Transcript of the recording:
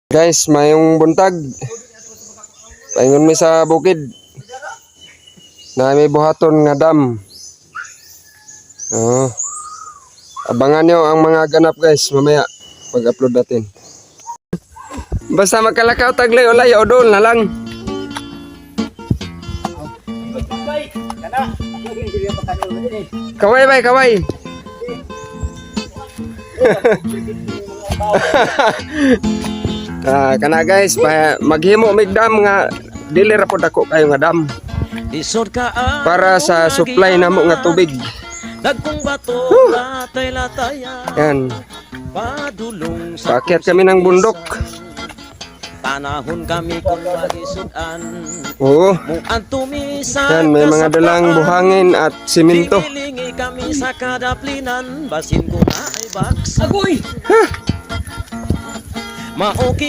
Guys, mayong buntag. Paingon mi sa bukid. Na may buhaton nga dam. Oh. Abangan nyo ang mga ganap guys mamaya pag-upload natin. Basta magkalakaw taglay ulay odol na lang. Kaway bay, kaway. Kana guys, maghimo migdam nga dili ra pod ako kayo nga dam. Para sa supply namo nga tubig. Yan. Paakyat kami ng bundok. Panahon kami kung magisudan. Oo. Yan, may mga dalang buhangin at simento. Pinilingi kami sa kadaplinan. Basin ko na ay baks. Agoy! Maokin